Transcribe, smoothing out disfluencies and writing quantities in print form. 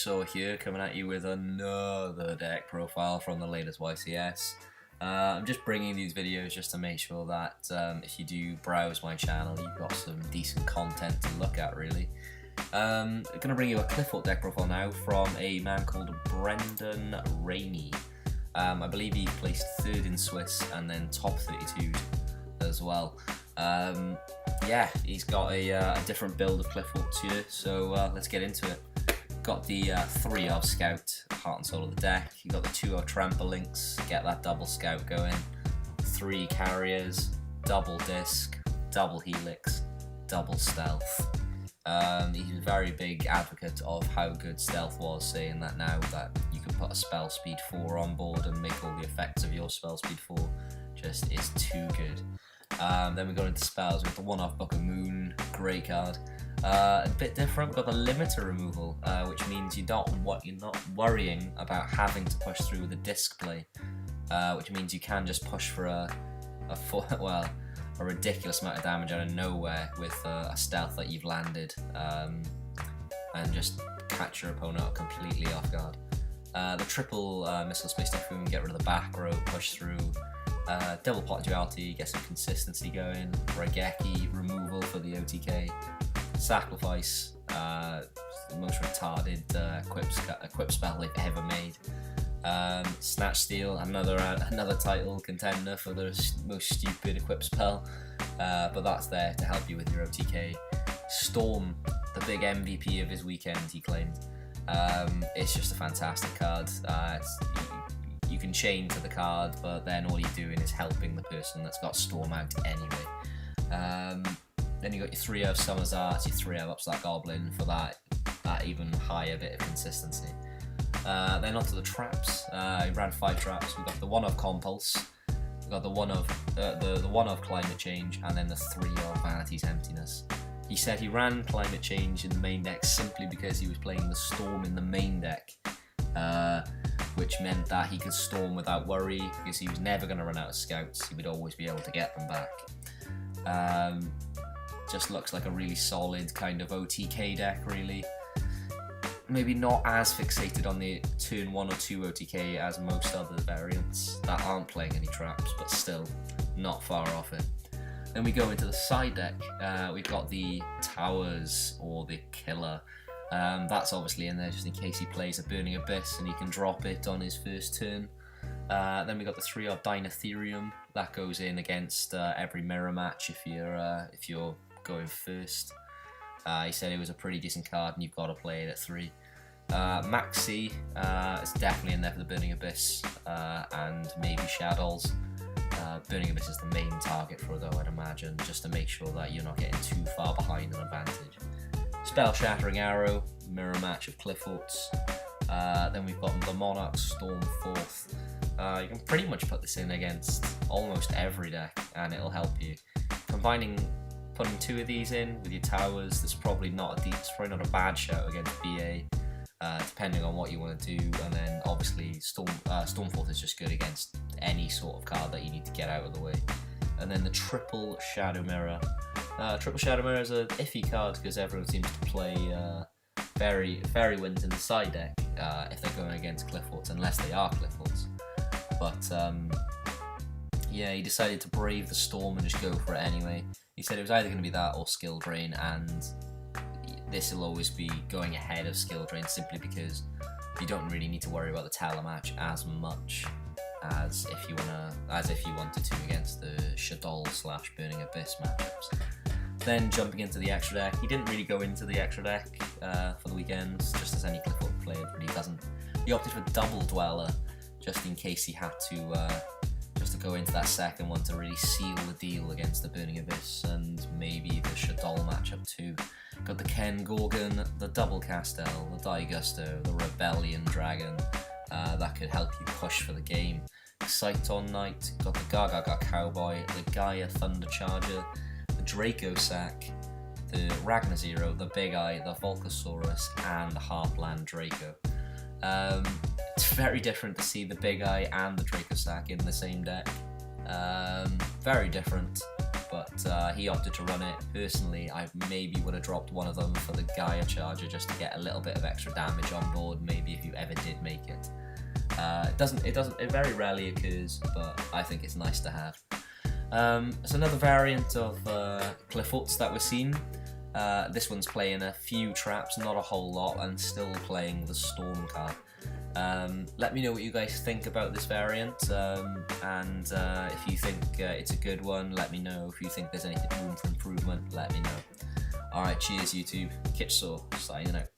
YCS here, coming at you with another deck profile from the latest YCS. I'm just bringing these videos just to make sure that if you do browse my channel, you've got some decent content to look at, really. I'm going to bring you a Qliphort deck profile now from a man called Brendan Rainey. I believe he placed 3rd in Swiss and then top 32 as well. Yeah, he's got a different build of Qliphort here, so let's get into it. Got the 3 of Scout, heart and soul of the deck. You got the 2 of Trample Links, get that double Scout going. 3 carriers, double disc, double helix, double stealth. He's a very big advocate of how good stealth was, saying that now that you can put a spell speed 4 on board and make all the effects of your spell speed 4 just is too good. Then we go into spells with the 1-off Book of Moon, great card. A bit different, we've got the limiter removal, which means you're not worrying about having to push through the disc play, which means you can just push for a ridiculous amount of damage out of nowhere with a stealth that you've landed, and just catch your opponent completely off guard. The triple Missile Space Typhoon, get rid of the back row, push through. Double Pot Duality, get some consistency going. Regeki removal for the OTK. Sacrifice, the most retarded equip spell they've ever made. Snatch Steal, another title contender for the most stupid equip spell, but that's there to help you with your OTK. Storm, the big MVP of his weekend, he claimed. It's just a fantastic card. You can chain to the card, but then all you're doing is helping the person that's got Storm out anyway. Then you got your 3 of Summer's Art, your 3 of Upstart Goblin for that even higher bit of consistency. Then onto the traps. He ran 5 traps. We've got the 1 of Compulse, we've got the 1 of Climate Change, and then the 3 of Vanity's Emptiness. He said he ran Climate Change in the main deck simply because he was playing the Storm in the main deck, which meant that he could Storm without worry because he was never going to run out of Scouts. He would always be able to get them back. Just looks like a really solid kind of OTK deck, really. Maybe not as fixated on the turn 1 or 2 OTK as most other variants that aren't playing any traps, but still not far off it. Then we go into the side deck. We've got the Towers or the Killer. That's obviously in there just in case he plays a Burning Abyss and he can drop it on his first turn. Then we got the 3 of Dinotherium. That goes in against every mirror match if you're going first. He said it was a pretty decent card and you've got to play it at 3. Maxi is definitely in there for the Burning Abyss and maybe Shadows. Burning Abyss is the main target for it though, I'd imagine, just to make sure that you're not getting too far behind an advantage. Spell Shattering Arrow, mirror match of Qliphorts. Then we've got the Monarch Storm 4th. You can pretty much put this in against almost every deck and it'll help you. Putting 2 of these in with your Towers, it's probably not a bad shout against BA, depending on what you want to do. And then obviously Stormforth is just good against any sort of card that you need to get out of the way. And then the triple Shadow Mirror. Triple Shadow Mirror is an iffy card because everyone seems to play Fairy Winds in the side deck if they're going against Qliphorts, unless they are Qliphorts. But yeah, he decided to brave the storm and just go for it anyway. He said it was either going to be that or Skill Drain, and this will always be going ahead of Skill Drain simply because you don't really need to worry about the telematch as much as if you wanted to against the Shadol / Burning Abyss matchups. Then jumping into the extra deck, he didn't really go into the extra deck for the weekends, just as any Qliphort player really doesn't. He opted for Double Dweller, just in case he had to go into that second one to really seal the deal against the Burning Abyss and maybe the Shadol matchup too. Got the Ken Gorgon, the Double Castel, the Daigusto, the Rebellion Dragon, that could help you push for the game. Cyton Knight, got the Gargaga Cowboy, the Gaia Thunder Charger, the Draco Sack, the Ragnar Zero, the Big Eye, the Volcasaurus, and the Heartland Draco. It's very different to see the Big Eye and the Draco Sack in the same deck. Very different, but he opted to run it. Personally, I maybe would have dropped one of them for the Gaia charger just to get a little bit of extra damage on board, maybe if you ever did make it. It very rarely occurs, but I think it's nice to have. It's another variant of Qliphorts that we're seeing. This one's playing a few traps, not a whole lot, and still playing the Storm card. Let me know what you guys think about this variant, and if you think it's a good one, let me know. If you think there's anything room for improvement, let me know. Alright, cheers YouTube. Qliphort, signing out.